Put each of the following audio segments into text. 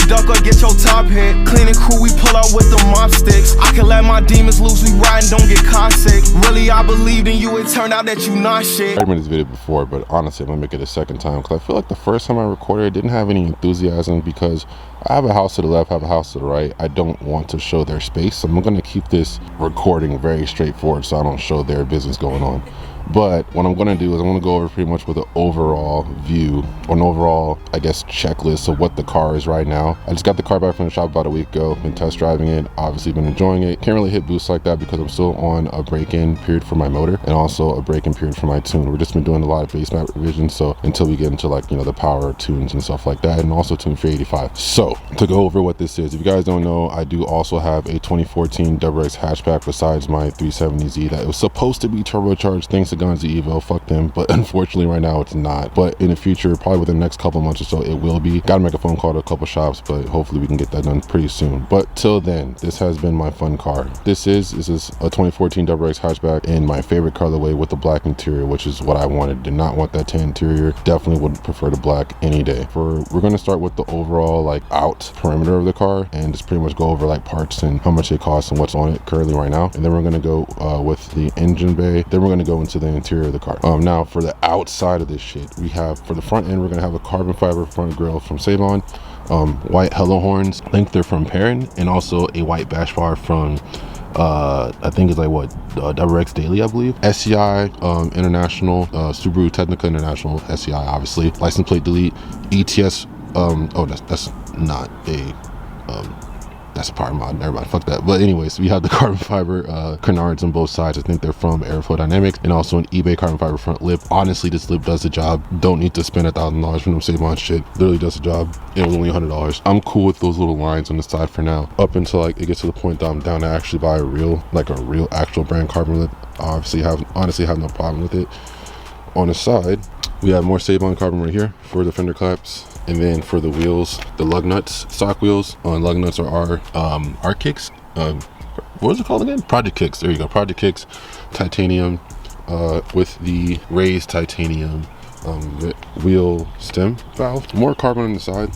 duck or get your top hit. Clean and crew, we pull out with the mop sticks. I can let my demons loose, we ride and don't get car sick. Really, I believed in you, it turned out that you not shit. I made this video before, but honestly, I'm gonna make it a second time because I feel like the first time I recorded, I didn't have any enthusiasm because I have a house to the left, I have a house to the right. I don't want to show their space, so I'm gonna keep this recording very straightforward so I don't show their business going on. But what I'm gonna do is I'm gonna go over pretty much with an overall view, or an overall, I guess, checklist of what the car is right now. I just got the car back from the shop about a week ago, been test driving it, obviously been enjoying it. Can't really hit boost like that because I'm still on a break-in period for my motor and also a break-in period for my tune. We've just been doing a lot of base map revisions, so until we get into like, you know, the power tunes and stuff like that, and also tune 385. So to go over what this is, if you guys don't know, I do also have a 2014 Fbo Wrx hatchback besides my 370Z that was supposed to be turbocharged thanks to Guns Evo, fuck them, but unfortunately right now it's not. But in the future, probably within the next couple months or so, it will be. Gotta make a phone call to a couple shops, but hopefully we can get that done pretty soon. But till then, this has been my fun car. This is a 2014 Fbo Wrx hatchback in my favorite colorway with the black interior, which is what I wanted. Did not want that tan interior. Definitely would prefer the black any day. We're gonna start with the overall like out perimeter of the car and just pretty much go over like parts and how much it costs and what's on it currently right now. And then we're gonna go with the engine bay. Then we're gonna go into the interior of the car. Now for the outside of this shit, we have, for the front end, we're gonna have a carbon fiber front grille from Fbo, white hello horns, I think they're from Perrin, and also a white bash bar from I think it's like what, Fbo Wrx Daily, I believe. SCI International, Subaru Technica International, SCI obviously, license plate delete, ETS, oh that's not a that's a power mod, never mind, fuck that. But anyways, we have the carbon fiber canards on both sides. I think they're from Airflow Dynamics, and also an eBay carbon fiber front lip. Honestly, this lip does the job. Don't need to spend $1,000 for them Fbo shit. Literally does the job. It was only $100. I'm cool with those little lines on the side for now, up until like it gets to the point that I'm down to actually buy a real actual brand carbon lip. I honestly have no problem with it. On the side, we have more Fbo carbon right here for the fender claps. And then for the wheels, the lug nuts, stock wheels on lug nuts are our kicks. What is it called again? Project Kicks. There you go. Project Kicks, titanium, with the raised titanium wheel stem valve. More carbon on the side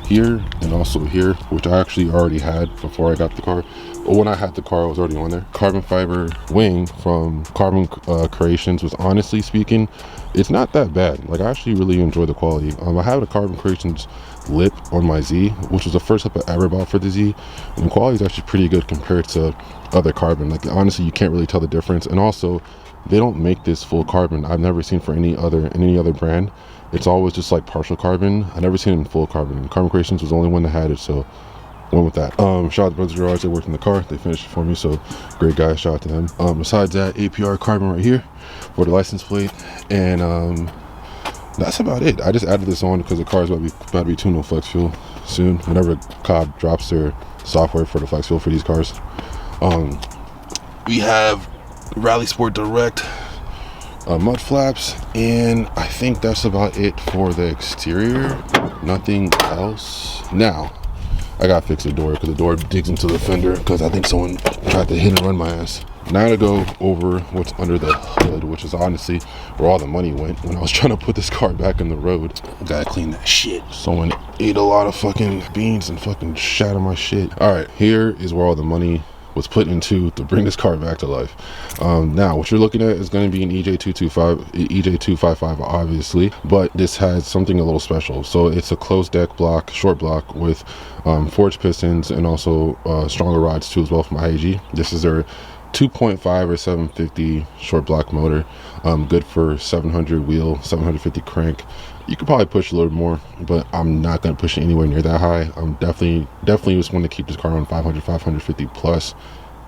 here and also here, which I actually already had before I got the car. But when I had the car, it was already on there. Carbon fiber wing from Carbon Creations was, honestly speaking, it's not that bad. Like, I actually really enjoy the quality. I have a Carbon Creations lip on my Z, which was the first lip I ever bought for the Z, and the quality is actually pretty good compared to other carbon. Like, honestly, you can't really tell the difference. And also, they don't make this full carbon. I've never seen for any other brand. It's always just like partial carbon. I never seen it in full carbon. Carbon Creations was the only one that had it, so went with that. Shout out to Brothers Garage, they worked in the car, they finished it for me, so great guys, shout out to them. Besides that, APR carbon right here for the license plate, and that's about it. I just added this on because the car is about to be tuned on flex fuel soon, whenever Cobb drops their software for the flex fuel for these cars. We have Rally Sport Direct mud flaps, and I think that's about it for the exterior. Nothing else. Now I gotta fix the door because the door digs into the fender because I think someone tried to hit and run my ass. Now to go over what's under the hood, which is honestly where all the money went when I was trying to put this car back in the road. Gotta clean that shit. Someone ate a lot of fucking beans and fucking shattered my shit. All right, here is where all the money was put into to bring this car back to life. Now what you're looking at is going to be an EJ255 obviously, but this has something a little special. So it's a closed deck block, short block with forged pistons and also stronger rods too as well from IAG. This is their 2.5 or 750 short block motor, good for 700 wheel, 750 crank. You could probably push a little more, but I'm not going to push it anywhere near that high. I'm definitely just want to keep this car on 500, 550 plus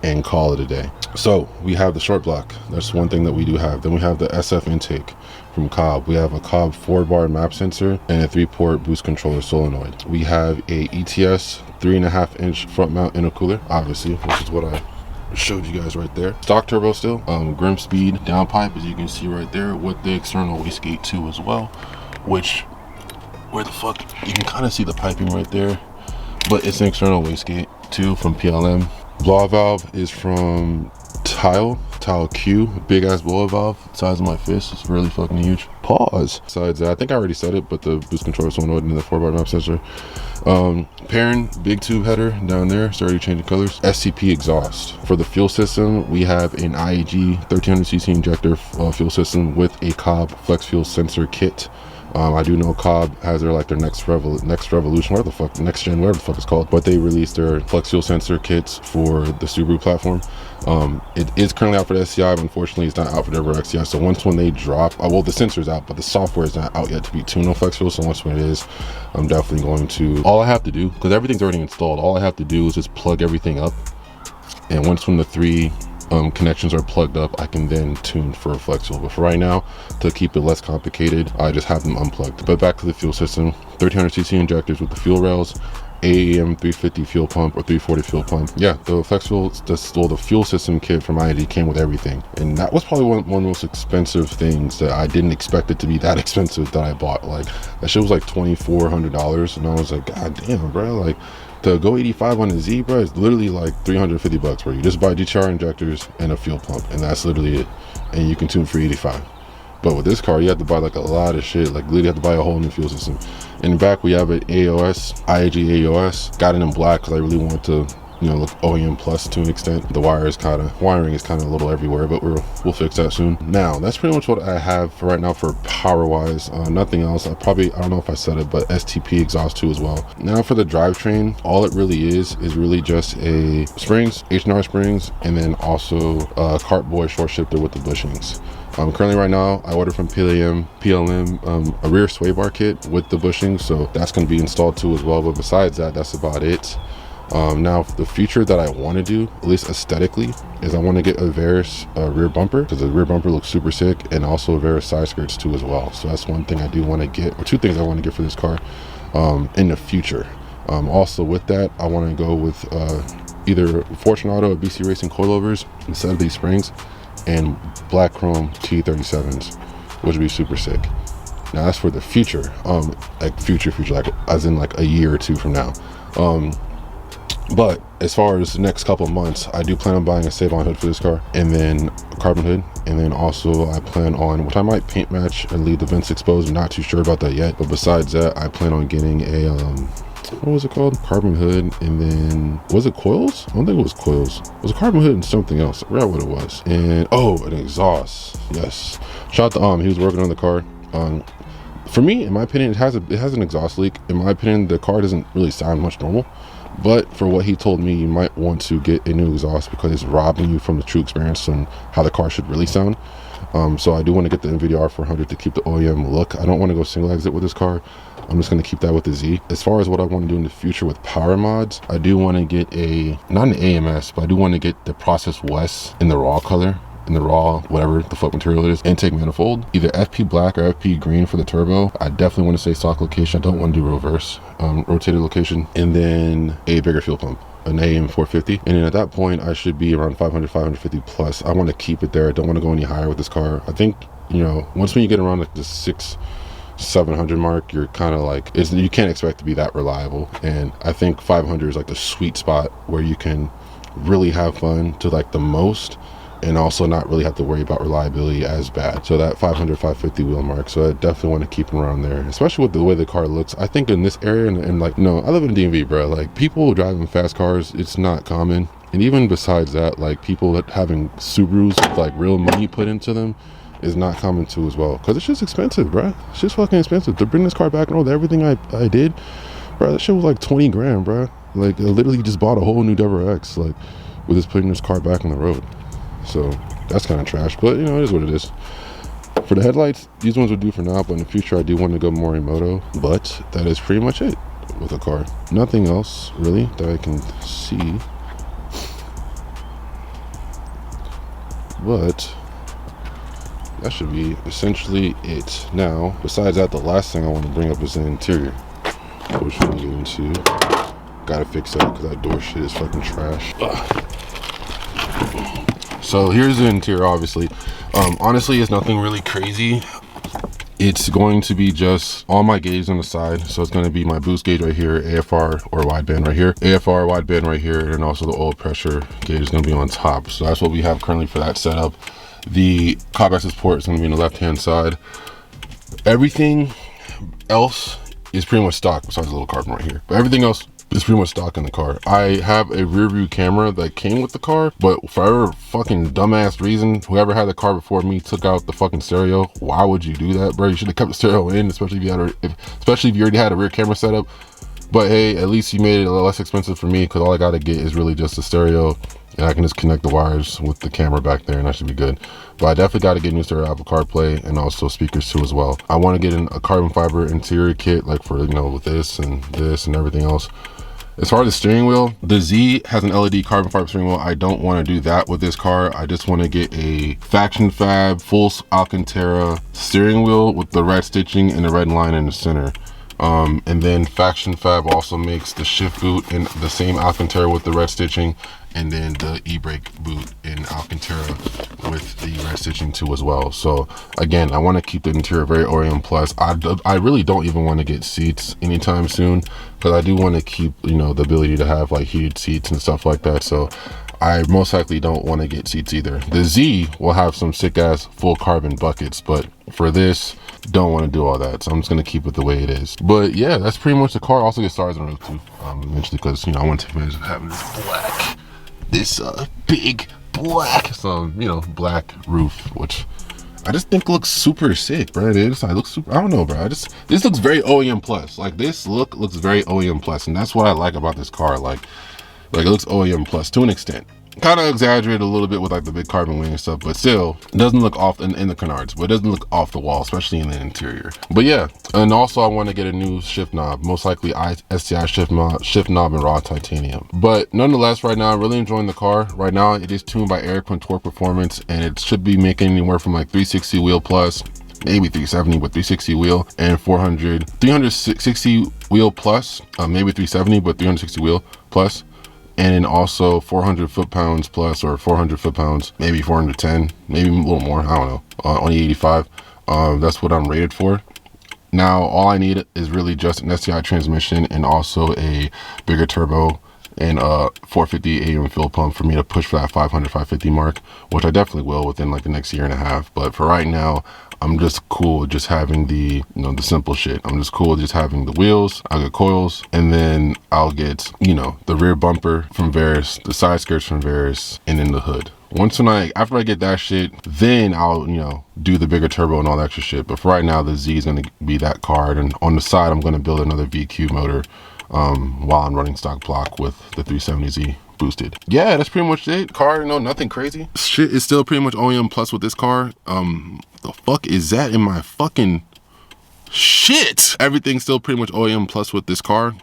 and call it a day. So we have the short block. That's one thing that we do have. Then we have the SF intake from Cobb. We have a Cobb 4-bar map sensor and a 3-port boost controller solenoid. We have a ETS 3.5-inch front mount intercooler, obviously, which is what I showed you guys right there. Stock turbo still, Grim Speed downpipe, as you can see right there, with the external wastegate too as well, which, where the fuck, you can kind of see the piping right there, but it's an external wastegate too from PLM. Blow valve is from Tile Tile Q, big ass blow valve, size of my fist. It's really fucking huge. Pause. Besides that, I think I already said it, but the boost controller is solenoid and the 4x map sensor. Pairing, big tube header down there. It's already changing colors. SCP exhaust. For the fuel system, we have an IAG 1300cc injector fuel system with a Cobb flex fuel sensor kit. I do know Cobb has their next revolution, whatever the fuck, next gen, whatever the fuck it's called, but they released their flex fuel sensor kits for the Subaru platform. It is currently out for the SCI, but unfortunately it's not out for the XCI. So when they drop, well, the sensor's out, but the software is not out yet to be tuned on flex fuel. So when it is, I'm definitely going to, all I have to do, because everything's already installed, all I have to do is just plug everything up, and when the 3 connections are plugged up, I can then tune for a flex fuel. But for right now, to keep it less complicated, I just have them unplugged. But back to the fuel system, 1300cc injectors with the fuel rails, AAM 350 fuel pump or 340 fuel pump. Yeah, the flex fuel, the fuel system kit from IAG came with everything, and that was probably one of the most expensive things that I didn't expect it to be that expensive that I bought. Like, that shit was like $2,400, and I was like, god damn, bro, like, to go 85 on the Z, bro, it's literally like $350 where you just buy GTR injectors and a fuel pump, and that's literally it, and you can tune for 85. But with this car, you have to buy like a lot of shit. Like, literally have to buy a whole new fuel system. In the back, we have an AOS, IAG AOS. Got it in black because I really want to, you know, look OEM plus to an extent. The wiring is kind of a little everywhere, but we'll fix that soon. Now, that's pretty much what I have for right now for power wise. Nothing else. I don't know if I said it, but STP exhaust too as well. Now for the drivetrain, all it really is really just a springs, H&R springs, and then also a cartboy short shifter with the bushings. Currently right now, I ordered from PLM a rear sway bar kit with the bushings, so that's going to be installed too as well. But besides that, that's about it. Now the feature that I want to do, at least aesthetically, is I want to get a Wrx rear bumper, because the rear bumper looks super sick, and also Wrx side skirts too as well. So that's one thing I do want to get, or 2 things I want to get for this car in the future. Also with that, I want to go with either Fortune Auto or BC Racing coilovers instead of these springs, and black chrome T37s, which would be super sick. Now that's for the future, like future, like as in like a year or 2 from now. But as far as the next couple of months, I do plan on buying a Save-On hood for this car, and then a carbon hood, and then also I plan on, which I might paint match and leave the vents exposed. I'm not too sure about that yet, but besides that, I plan on getting a what was it called? Carbon hood, and then was it coils? I don't think it was coils. It was a carbon hood and something else. I forgot what it was. And an exhaust. Yes. Shout out to he was working on the car. For me, in my opinion, it has an exhaust leak. In my opinion, the car doesn't really sound much normal. But for what he told me, you might want to get a new exhaust because it's robbing you from the true experience and how the car should really sound. So I do want to get the NVIDIA R400 to keep the OEM look. I don't want to go single exit with this car. I'm just going to keep that with the Z. As far as what I want to do in the future with power mods, I do want to get not an AMS, but I do want to get the Process West in the raw color, in the raw, whatever the fuck material it is, intake manifold, either FP black or FP green for the turbo. I definitely want to say stock location. I don't want to do reverse, rotated location, and then a bigger fuel pump, an AM 450. And then at that point, I should be around 500, 550 plus. I want to keep it there. I don't want to go any higher with this car. I think, you know, once when you get around like the 700 mark, you're kind of like, you can't expect to be that reliable. And I think 500 is like the sweet spot where you can really have fun to like the most, and also not really have to worry about reliability as bad. So that 500, 550 wheel mark. So I definitely want to keep them around there, especially with the way the car looks. I think in this area, and like, no, I live in DMV, bro. Like, people driving fast cars, it's not common. And even besides that, like, people having Subarus with like real money put into them is not common too as well. Cause it's just expensive, bro. It's just fucking expensive. To bring this car back and all everything I did, bro, that shit was like 20 grand, bro. Like, I literally just bought a whole new Wrx, like, with just putting this car back on the road. So that's kind of trash, but you know, it is what it is. For the headlights, these ones would do for now, but in the future I do want to go more Moto. But that is pretty much it with the car. Nothing else really that I can see, but that should be essentially it. Now, besides that, the last thing I want to bring up is the interior, which we'll get into. Gotta fix that because that door shit is fucking trash. So here's the interior. Obviously, honestly, it's nothing really crazy. It's going to be just all my gauges on the side. So it's going to be my boost gauge right here, AFR or wideband right here, AFR wideband right here, and also the oil pressure gauge is going to be on top. So that's what we have currently for that setup. The cob access port is going to be on the left hand side. Everything else is pretty much stock besides the little carbon right here, but everything else is pretty much stock in the car. I have a rear view camera that came with the car, but for whatever fucking dumbass reason, whoever had the car before me took out the fucking stereo. Why would you do that, bro? You should have kept the stereo in, especially if you had especially if you already had a rear camera setup. But hey, at least you made it a little less expensive for me, because all I gotta get is really just the stereo, and I can just connect the wires with the camera back there, and that should be good. But I definitely got to get new stereo, Apple CarPlay, and also speakers too as well. I want to get in a carbon fiber interior kit, like for, you know, with this and everything else. As far as the steering wheel, the Z has an LED carbon fiber steering wheel. I don't want to do that with this car. I just want to get a Faction Fab full Alcantara steering wheel with the red stitching and the red line in the center. And then Faction Fab also makes the shift boot in the same Alcantara with the red stitching, and then the e-brake boot in Alcantara with the red stitching too as well. So again, I want to keep the interior very OEM plus. I really don't even want to get seats anytime soon, because I do want to keep, you know, the ability to have like heated seats and stuff like that. So I most likely don't want to get seats either. The Z will have some sick ass full carbon buckets, but for this, don't want to do all that. So I'm just going to keep it the way it is. But yeah, that's pretty much the car. Also get stars on it too, eventually, because, you know, I want to take advantage of having this black, this big black, some, you know, black roof, which I just think looks super sick, bro. It looks super, I don't know, bro. This looks very OEM plus. Like, this look looks very OEM plus, and that's what I like about this car. Like it looks OEM plus to an extent. Kind of exaggerated a little bit with like the big carbon wing and stuff, but still it doesn't look off in the canards, but it doesn't look off the wall, especially in the interior. But yeah, and also I want to get a new shift knob, most likely STI shift knob in raw titanium. But nonetheless, right now I'm really enjoying the car. Right now it is tuned by Airquin Torque Performance, and it should be making anywhere from like 360 wheel plus, maybe 370, but 360 wheel, and 360 wheel plus, maybe 370, but 360 wheel plus. And then also 400 foot-pounds plus, or 400 foot-pounds, maybe 410, maybe a little more, I don't know, on the 85. That's what I'm rated for. Now, all I need is really just an STI transmission and also a bigger turbo and a 450 AM fuel pump for me to push for that 500, 550 mark, which I definitely will within like the next year and a half. But for right now, I'm just cool with just having the, you know, the simple shit. I'm just cool with just having the wheels. I'll get coils, and then I'll get, you know, the rear bumper from Wrx, the side skirts from Wrx, and then the hood. After I get that shit, then I'll, you know, do the bigger turbo and all that extra shit. But for right now, the Z is going to be that card, and on the side, I'm going to build another VQ motor while I'm running stock block with the 370Z boosted. Yeah, that's pretty much it. Car, you know, nothing crazy. Shit is still pretty much OEM plus with this car. The fuck is that in my fucking shit? Everything's still pretty much OEM plus with this car,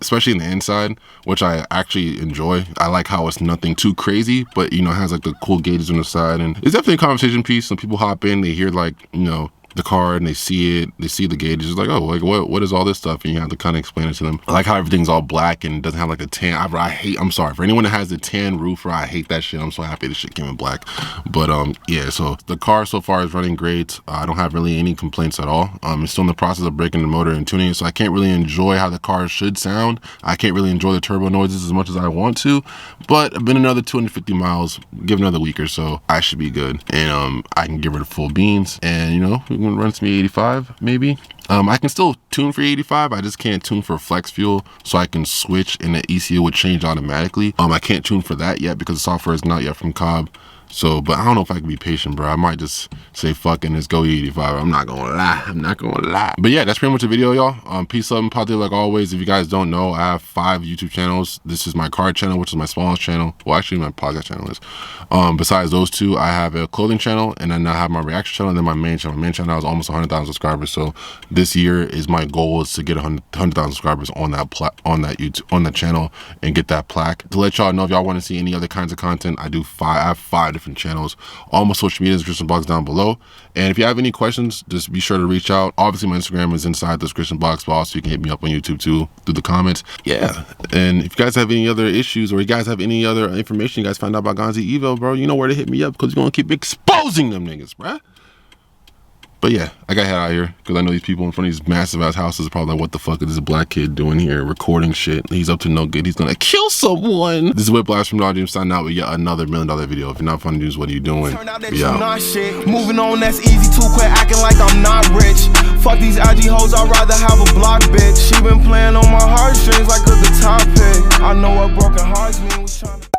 especially in the inside, which I actually enjoy. I like how it's nothing too crazy, but, you know, it has like the cool gauges on the side, and it's definitely a conversation piece. Some people hop in, they hear like, you know, the car, and they see it, they see the gauges, like, oh, like what is all this stuff, and you have to kind of explain it to them. I like how everything's all black and doesn't have like a tan. I'm sorry for anyone that has the tan roof, I hate that shit. I'm so happy this shit came in black. But yeah, so the car so far is running great. I don't have really any complaints at all. It's still in the process of breaking the motor and tuning it, so I can't really enjoy how the car should sound. I can't really enjoy the turbo noises as much as I want to, but I've been another 250 miles, give another week or so, I should be good, and I can give her the full beans, and, you know, we can run to me 85 maybe. I can still tune for 85. I just can't tune for flex fuel, so I can switch and the ECU would change automatically. I can't tune for that yet because the software is not yet from Cobb. So, but I don't know if I can be patient, bro. I might just say fuck and just go 85. I'm not gonna lie. But yeah, that's pretty much the video, y'all. Peace, love, and positive like always. If you guys don't know, I have 5 YouTube channels. This is my car channel, which is my smallest channel. Well, actually my podcast channel is. Besides those two, I have a clothing channel, and then I have my reaction channel, and then my main channel. My main channel has almost 100,000 subscribers. So this year is my goal is to get 100,000 subscribers on that channel and get that plaque. To let y'all know, if y'all want to see any other kinds of content, I have 5 different channels. All my social media description box down below. And if you have any questions, just be sure to reach out. Obviously, my Instagram is inside the description box, but also you can hit me up on YouTube too through the comments. Yeah. And if you guys have any other issues, or you guys have any other information you guys find out about Gonzi Evo, bro, you know where to hit me up, because you're gonna keep exposing them niggas, bruh. But yeah, I got head out here because I know these people in front of these massive ass houses are probably like, what the fuck is this black kid doing here recording shit? He's up to no good. He's gonna kill someone. This is Whiplash from Dream, signing out with yet another $1 million video. If you're not funny news, what are you doing? Be out. Shit. Moving on, that's easy too. Quit acting like I'm not rich. Fuck these IG hoes, I'd rather have a block bitch. She been playing on my heartstrings like a guitar pick. I know what broken hearts mean. Was trying to